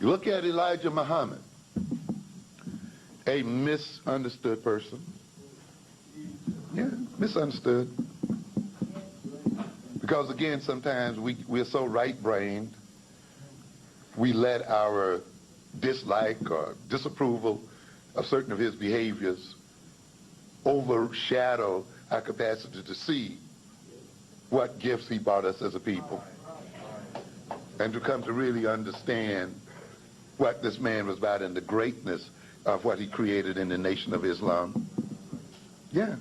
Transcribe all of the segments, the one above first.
You look at Elijah Muhammad, a misunderstood person. Yeah, misunderstood. Because again, sometimes we're so right-brained, we let our dislike or disapproval of certain of his behaviors overshadow our capacity to see what gifts he brought us as a people, and to come to really understand what this man was about and the greatness of what he created in the Nation of Islam. Yeah.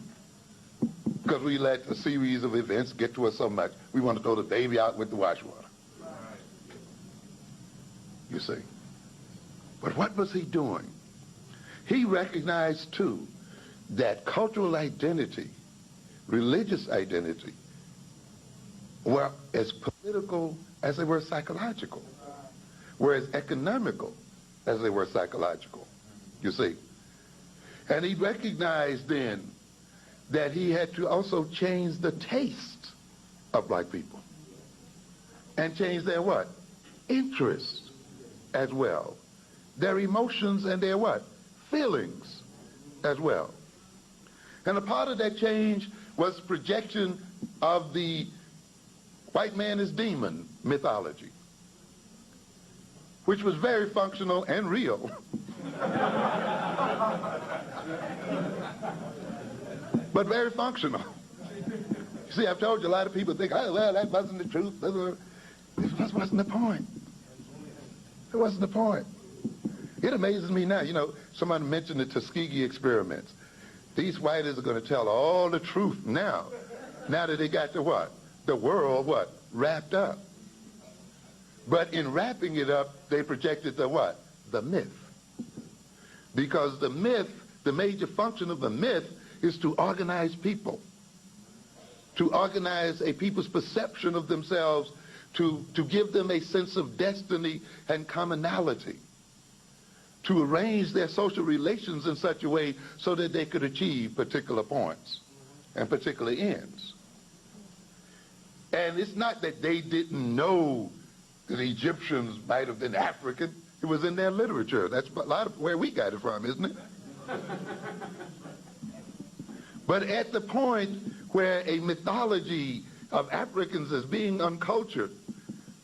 Because we let a series of events get to us so much, we want to throw the baby out with the wash water. You see. But what was he doing? He recognized, too, that cultural identity, religious identity, were as political as they were psychological, were as economical as they were psychological, you see. And he recognized then that he had to also change the taste of black people and change their what? Interest as well. Their emotions and their what? Feelings as well. And a part of that change was projection of the white man is demon mythology, which was very functional and real. But very functional. You see, I've told you, a lot of people think, oh, well, that wasn't the truth. This wasn't the point. It wasn't the point. It amazes me now. You know, someone mentioned the Tuskegee experiments. These whites are going to tell all the truth now that they got the what? The world, what? Wrapped up. But in wrapping it up, they projected the what? The myth. Because the myth, the major function of the myth is to organize people, to organize a people's perception of themselves, to give them a sense of destiny and commonality, to arrange their social relations in such a way so that they could achieve particular points and particular ends. And it's not that they didn't know that the Egyptians might have been African. It was in their literature. That's a lot of where we got it from, isn't it? But at the point where a mythology of Africans as being uncultured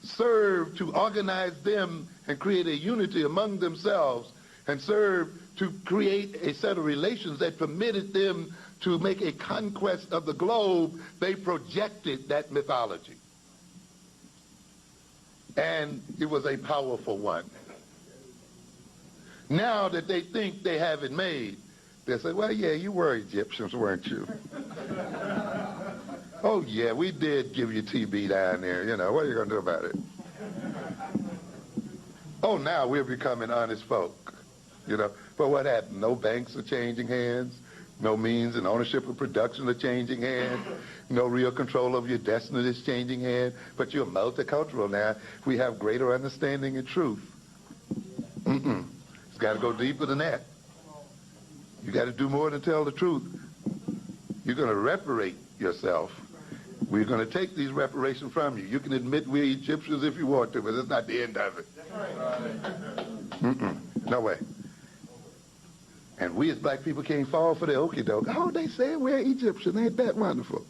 served to organize them and create a unity among themselves, and served to create a set of relations that permitted them to make a conquest of the globe, they projected that mythology. And it was a powerful one. Now that they think they have it made, they say, well, yeah, you were Egyptians, weren't you? Oh, yeah, we did give you TB down there. You know, what are you going to do about it? Oh, now we're becoming honest folk. You know, but what happened? No banks are changing hands. No means and ownership of production are changing hands. No real control of your destiny is changing hands. But you're multicultural now. We have greater understanding and truth. It's got to go deeper than that. You got to do more than tell the truth. You're going to reparate yourself. We're going to take these reparations from you. You can admit we're Egyptians if you want to, but that's not the end of it. No way. And we as black people can't fall for the okie doke. Oh, they say we're Egyptian. Ain't that wonderful?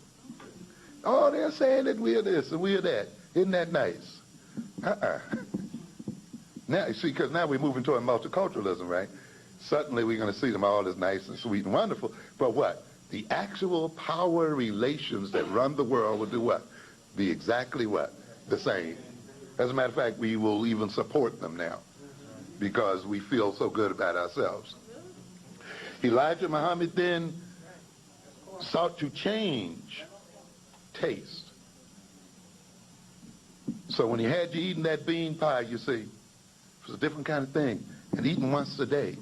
Oh, they're saying that we're this and we're that. Isn't that nice? Now, you see, because now we're moving toward multiculturalism, right? Suddenly we're going to see them all as nice and sweet and wonderful. But what? The actual power relations that run the world will do what? Be exactly what? The same. As a matter of fact, we will even support them now because we feel so good about ourselves. Elijah Muhammad then sought to change taste. So when he had you eating that bean pie, you see, it was a different kind of thing. And eating once a day.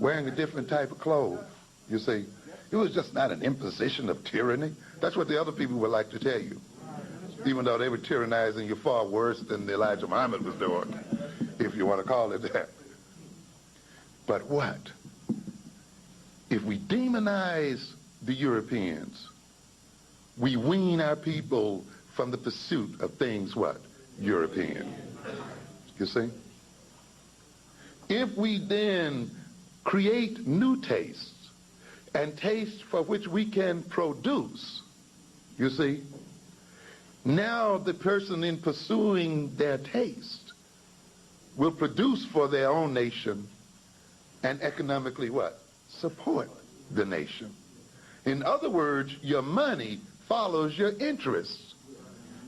Wearing a different type of clothes, you see. It was just not an imposition of tyranny. That's what the other people would like to tell you. Even though they were tyrannizing you far worse than Elijah Muhammad was doing, if you want to call it that. But what? If we demonize the Europeans, we wean our people from the pursuit of things what? European. You see? if we then create new tastes and tastes for which we can produce, you see, now the person in pursuing their taste will produce for their own nation and economically what? Support the nation. In other words, your money follows your interests.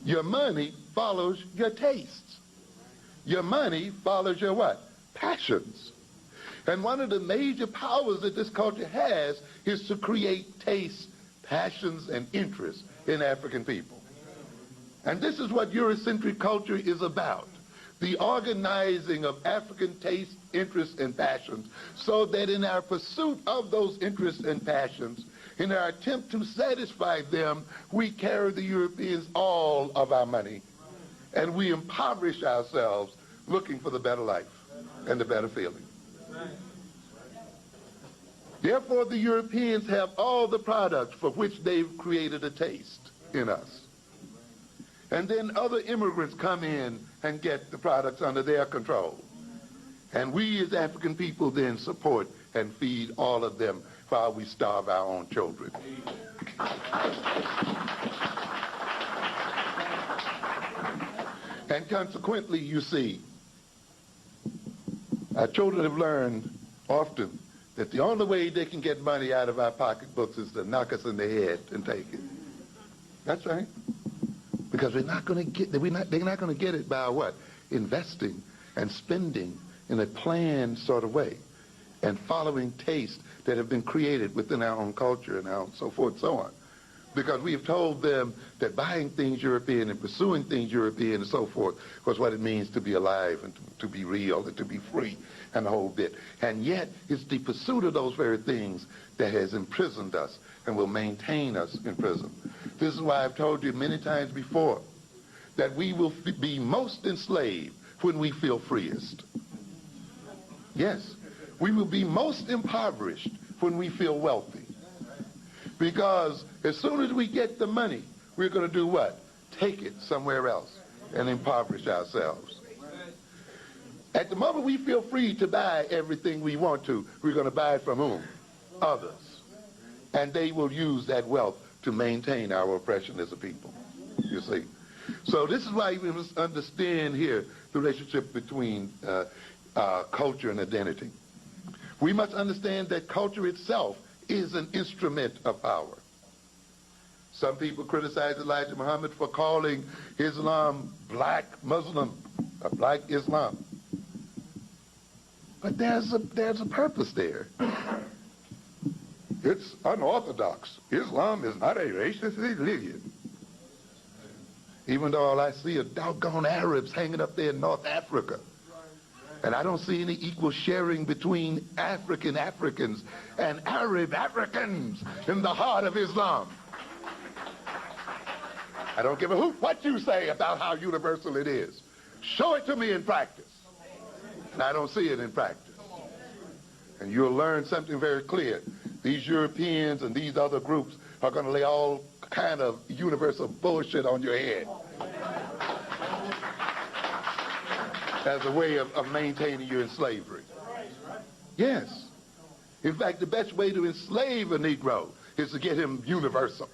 Your money follows your tastes. Your money follows your what? Passions. And one of the major powers that this culture has is to create tastes, passions, and interests in African people. And this is what Eurocentric culture is about. The organizing of African tastes, interests, and passions, so that in our pursuit of those interests and passions, in our attempt to satisfy them, we carry the Europeans all of our money, and we impoverish ourselves looking for the better life and the better feeling. Therefore, the Europeans have all the products for which they've created a taste in us. And then other immigrants come in and get the products under their control. And we as African people then support and feed all of them while we starve our own children. And consequently, you see, our children have learned often that the only way they can get money out of our pocketbooks is to knock us in the head and take it. That's right. Because they're not going to get it by what? Investing and spending in a planned sort of way and following tastes that have been created within our own culture and our so forth and so on. Because we have told them that buying things European and pursuing things European and so forth was what it means to be alive and to be real and to be free and the whole bit. And yet it's the pursuit of those very things that has imprisoned us and will maintain us in prison. This is why I've told you many times before that we will be most enslaved when we feel freest. Yes, we will be most impoverished when we feel wealthy. Because as soon as we get the money, we're going to do what? Take it somewhere else and impoverish ourselves. At the moment we feel free to buy everything we want to, we're going to buy it from whom? Others. And they will use that wealth to maintain our oppression as a people, you see. So this is why we must understand here the relationship between culture and identity. We must understand that culture itself is an instrument of power. Some people criticize Elijah Muhammad for calling Islam black Muslim, or black Islam. But there's a purpose there. It's unorthodox. Islam is not a racist religion. Even though all I see are doggone Arabs hanging up there in North Africa. And I don't see any equal sharing between Africans and Arab Africans in the heart of Islam. I don't give a hoot what you say about how universal it is. Show it to me in practice. And I don't see it in practice. And you'll learn something very clear. These Europeans and these other groups are going to lay all kind of universal bullshit on your head as a way of maintaining you in slavery. Yes. In fact, the best way to enslave a Negro is to get him universal.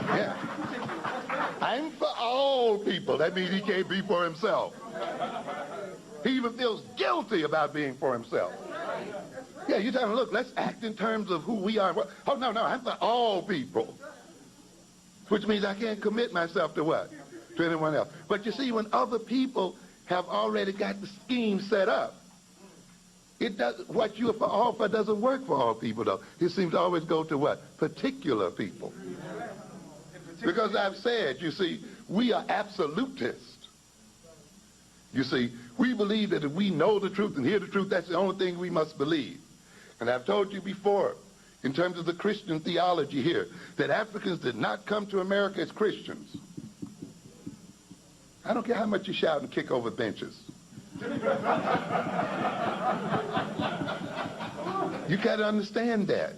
Yeah. I'm for all people. That means he can't be for himself. He even feels guilty about being for himself. Yeah, you're telling him, look, let's act in terms of who we are. Oh, no, I'm for all people. Which means I can't commit myself to what? To anyone else. But you see, when other people have already got the scheme set up, what you're for all for doesn't work for all people, though. It seems to always go to what? Particular people. Because I've said, you see, we are absolutists. You see, we believe that if we know the truth and hear the truth, that's the only thing we must believe. And I've told you before, in terms of the Christian theology here, that Africans did not come to America as Christians. I don't care how much you shout and kick over benches. You got to understand that.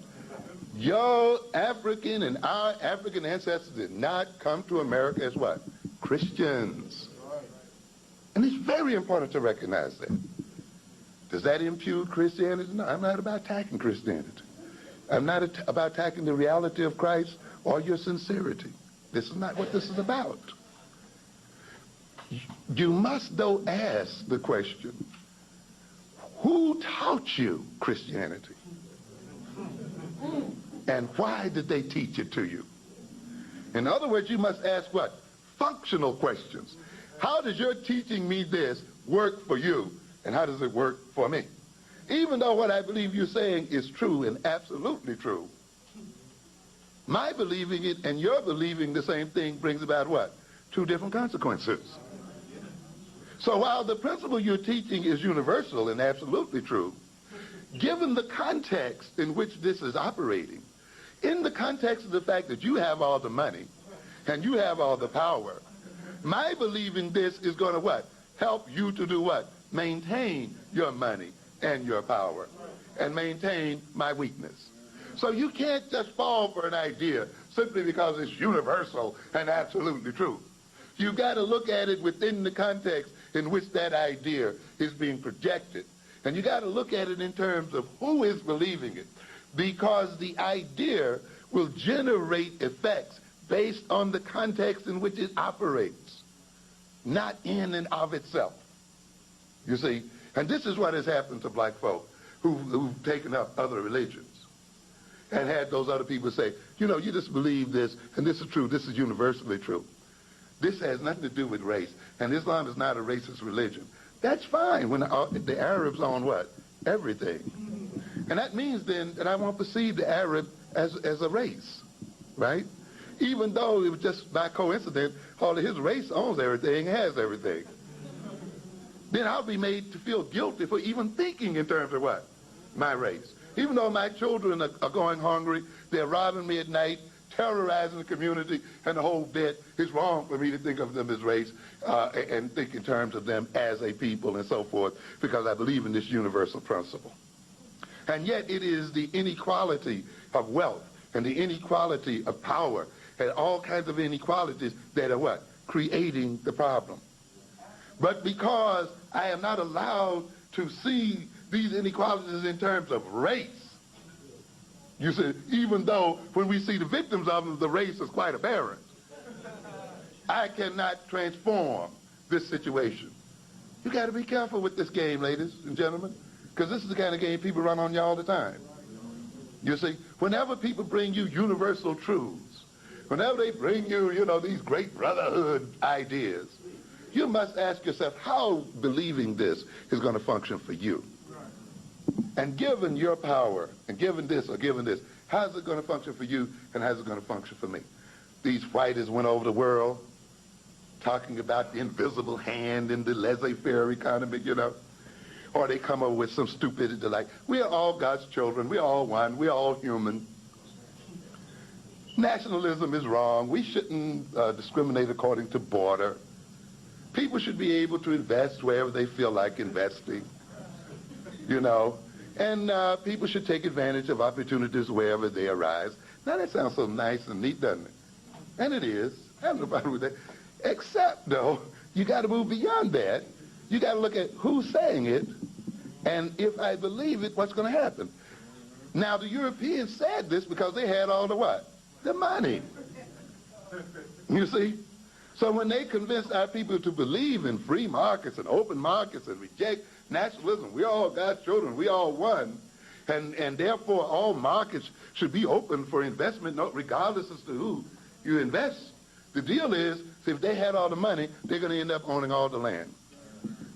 Your African and our African ancestors did not come to America as what? Christians. And it's very important to recognize that. Does that impugn Christianity? No, I'm not about attacking Christianity. I'm not about attacking the reality of Christ or your sincerity. This is not what this is about. You must, though, ask the question, who taught you Christianity? And why did they teach it to you? In other words, you must ask what? Functional questions. How does your teaching me this work for you, and how does it work for me? Even though what I believe you're saying is true and absolutely true, my believing it and your believing the same thing brings about what? Two different consequences. So while the principle you're teaching is universal and absolutely true, given the context in which this is operating, in the context of the fact that you have all the money and you have all the power, my believing this is going to what? Help you to do what? Maintain your money and your power and maintain my weakness. So you can't just fall for an idea simply because it's universal and absolutely true. You've got to look at it within the context in which that idea is being projected. And you got to look at it in terms of who is believing it, because the idea will generate effects based on the context in which it operates, not in and of itself. You see, and this is what has happened to black folk who've taken up other religions and had those other people say, you know, you just believe this, and this is true, this is universally true. This has nothing to do with race, and Islam is not a racist religion. That's fine when the Arabs own what? Everything. And that means then that I won't perceive the Arab as a race, right? Even though it was just by coincidence, all of his race owns everything, has everything. Then I'll be made to feel guilty for even thinking in terms of what? My race. Even though my children are going hungry, they're robbing me at night, terrorizing the community, and the whole bit, it's wrong for me to think of them as race and think in terms of them as a people and so forth, because I believe in this universal principle. And yet it is the inequality of wealth and the inequality of power and all kinds of inequalities that are what? Creating the problem. But because I am not allowed to see these inequalities in terms of race, you see, even though when we see the victims of them, the race is quite apparent, I cannot transform this situation. You got to be careful with this game, ladies and gentlemen, because this is the kind of game people run on you all the time. You see, whenever people bring you universal truths, whenever they bring you, you know, these great brotherhood ideas, you must ask yourself how believing this is going to function for you. And given your power, and given this or given this, how's it going to function for you, and how's it going to function for me? These fighters went over the world talking about the invisible hand in the laissez-faire economy, you know. Or they come up with some stupidity like, we are all God's children, we are all one, we are all human. Nationalism is wrong. We shouldn't discriminate according to border. People should be able to invest wherever they feel like investing, you know. And people should take advantage of opportunities wherever they arise. Now that sounds so nice and neat, doesn't it? And it is. I have no problem with that. Except, though, you got to move beyond that. You got to look at who's saying it, and if I believe it, what's going to happen? Now, the Europeans said this because they had all the what? The money. You see? So when they convinced our people to believe in free markets and open markets and reject nationalism, we all God's children, we all one, and therefore all markets should be open for investment regardless as to who you invest. The deal is, if they had all the money, they're going to end up owning all the land.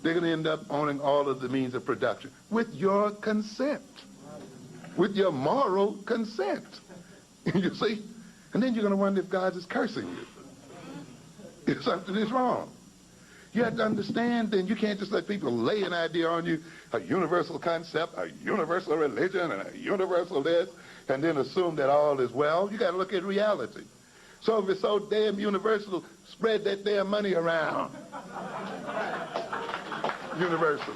They're going to end up owning all of the means of production with your consent, with your moral consent. You see? And then you're going to wonder if God is cursing you, if something is wrong. You have to understand, then you can't just let people lay an idea on you, a universal concept, a universal religion, and a universal this, and then assume that all is well. You got to look at reality. So if it's so damn universal, spread that damn money around. Universal.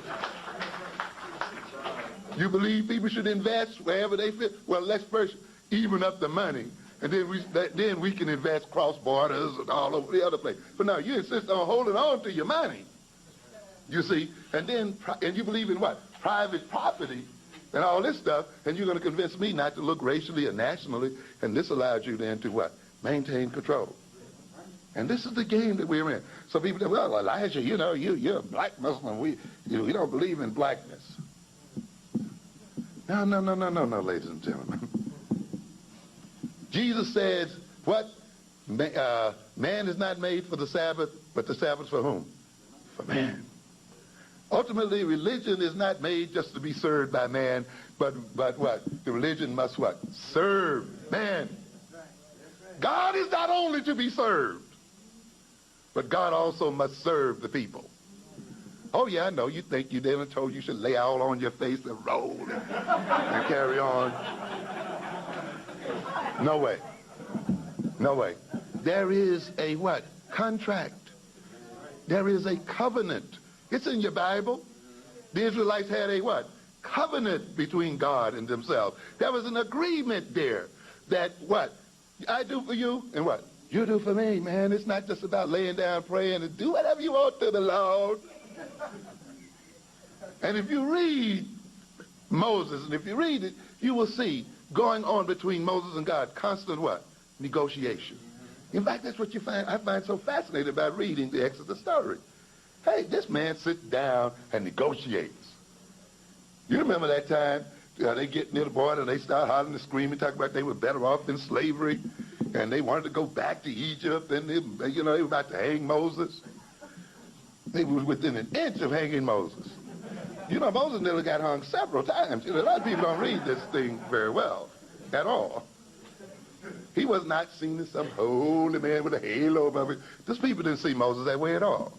You believe people should invest wherever they fit? Well, let's first even up the money, and then we can invest cross borders and all over the other place. But no, you insist on holding on to your money. You see? And then, and you believe in what? Private property and all this stuff, and you're going to convince me not to look racially or nationally, and this allows you then to what? Maintain control. And this is the game that we're in. So people say, well, Elijah, you know, you're a black Muslim. We don't believe in blackness. No, ladies and gentlemen. Jesus says, what? Man is not made for the Sabbath, but the Sabbath for whom? For man. Ultimately, religion is not made just to be served by man, but what? The religion must what? Serve man. God is not only to be served, but God also must serve the people. Oh, yeah, I know. You think you didn't told you should lay all on your face and roll and carry on. No way. No way. There is a what? Contract. There is a covenant. It's in your Bible. The Israelites had a what? Covenant between God and themselves. There was an agreement there that what? I do for you and what? You do for me, man. It's not just about laying down praying and do whatever you want to the Lord. And if you read Moses, and if you read it, you will see going on between Moses and God, constant what? Negotiation. In fact, that's what I find so fascinating about reading the Exodus story. Hey, this man sits down and negotiates. You remember that time they get near the border and they start hollering and screaming, talking about they were better off in slavery, and they wanted to go back to Egypt, and they were about to hang Moses. They were within an inch of hanging Moses. You know, Moses nearly got hung several times. You know, a lot of people don't read this thing very well at all. He was not seen as some holy man with a halo above it. These people didn't see Moses that way at all.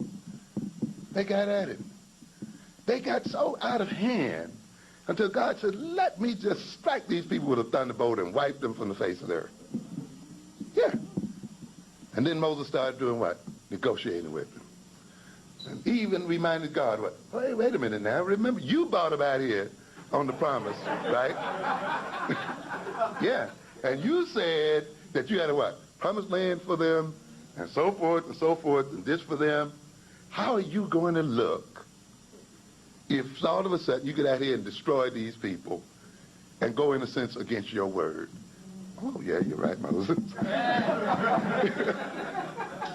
They got at it. They got so out of hand until God said, let me just strike these people with a thunderbolt and wipe them from the face of the earth. Yeah. And then Moses started doing what? Negotiating with them. And he even reminded God, what? Hey, wait a minute now. Remember, you brought them out here on the promise, right? Yeah. And you said that you had a what? Promised land for them, and so forth, and this for them. How are you going to look if all of a sudden you get out here and destroy these people and go, in a sense, against your word? Oh, yeah, you're right, Moses.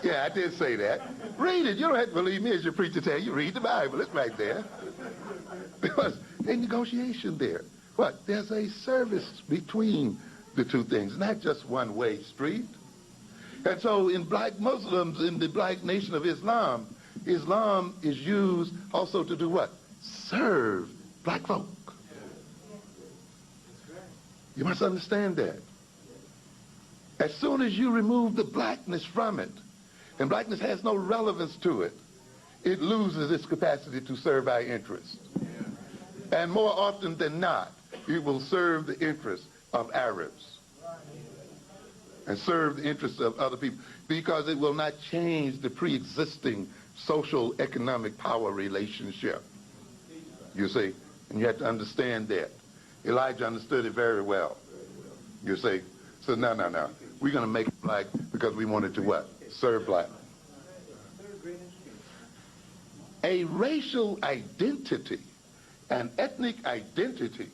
Yeah, I did say that. Read it. You don't have to believe me as your preacher tell you. Read the Bible. It's right there. Because a negotiation there. What? There's a service between the two things, not just one-way street. And so in black Muslims, in the black nation of Islam, Islam is used also to do what? Serve black folk. You must understand that. As soon as you remove the blackness from it, and blackness has no relevance to it, it loses its capacity to serve our interests. And more often than not, it will serve the interests of Arabs and serve the interests of other people, because it will not change the pre-existing social economic power relationship. You see? And you have to understand that. Elijah understood it very well. You see? So no. We're going to make it black because we wanted to what? Serve black. A racial identity, an ethnic identity,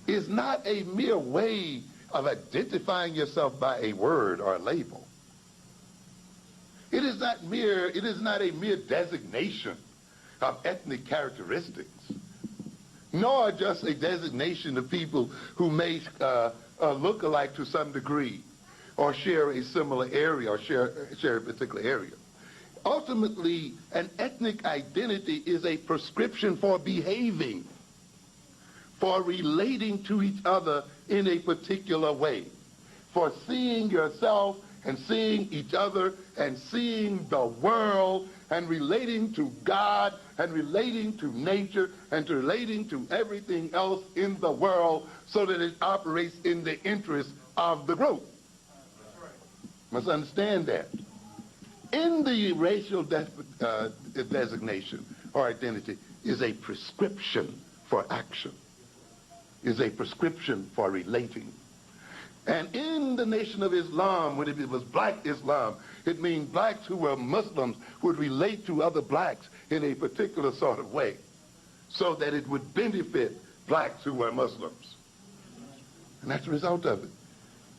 is not a mere way of identifying yourself by a word or a label. It is not a mere designation of ethnic characteristics, nor just a designation of people who may look alike to some degree, or share a similar area, or share a particular area. Ultimately, an ethnic identity is a prescription for behaving, for relating to each other in a particular way, for seeing yourself and seeing each other and seeing the world and relating to God and relating to nature and relating to everything else in the world so that it operates in the interest of the group. Must understand that. In the racial designation or identity is a prescription for action, is a prescription for relating. And in the nation of Islam, when it was black Islam, It means blacks who were Muslims would relate to other blacks in a particular sort of way so that it would benefit blacks who were Muslims. And that's the result of it.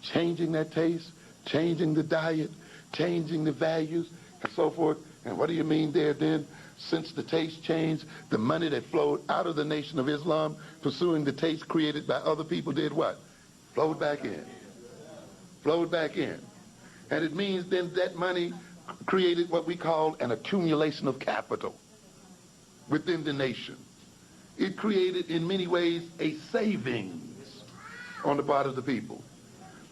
Changing their taste, changing the diet, changing the values, and so forth. And what do you mean there then? Since the taste changed, the money that flowed out of the Nation of Islam, pursuing the taste created by other people, did what? Flowed back in. Flowed back in. And it means then that money created what we call an accumulation of capital within the nation. It created in many ways a savings on the part of the people.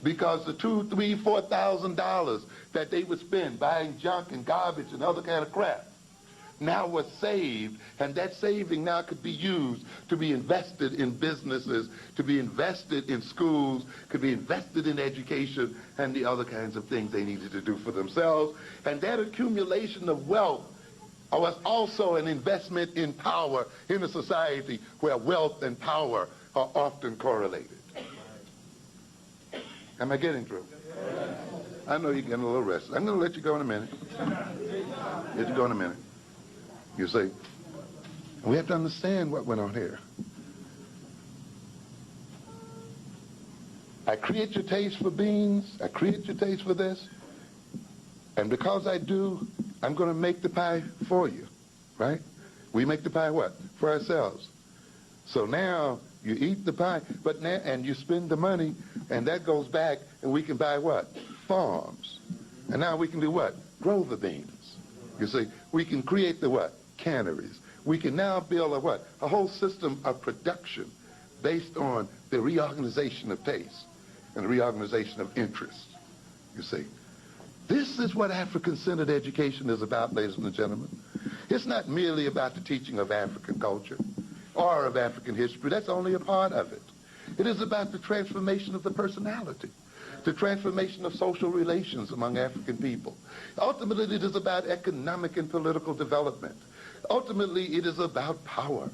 Because the $2,000, $3,000, $4,000 that they would spend buying junk and garbage and other kind of crap now was saved, and that saving now could be used to be invested in businesses, to be invested in schools, could be invested in education and the other kinds of things they needed to do for themselves. And that accumulation of wealth was also an investment in power in a society where wealth and power are often correlated. Am I getting through? I know you're getting a little restless. I'm going to let you go in a minute. Let you go in a minute. You see, we have to understand what went on here. I create your taste for beans. I create your taste for this. And because I do, I'm going to make the pie for you, right? We make the pie what? For ourselves. So now you eat the pie, but now, and you spend the money, and that goes back, and we can buy what? Farms. And now we can do what? Grow the beans. You see, we can create the what? Canneries. We can now build a what? A whole system of production based on the reorganization of taste and the reorganization of interest. You see, this is what African-centered education is about, ladies and gentlemen. It's not merely about the teaching of African culture or of African history. That's only a part of it. It is about the transformation of the personality, the transformation of social relations among African people. Ultimately, it is about economic and political development. Ultimately, it is about power.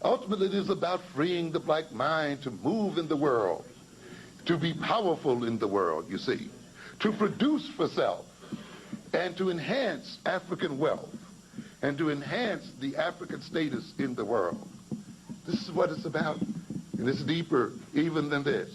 Ultimately, it is about freeing the black mind to move in the world, to be powerful in the world, you see, to produce for self, and to enhance African wealth, and to enhance the African status in the world. This is what it's about, and it's deeper even than this.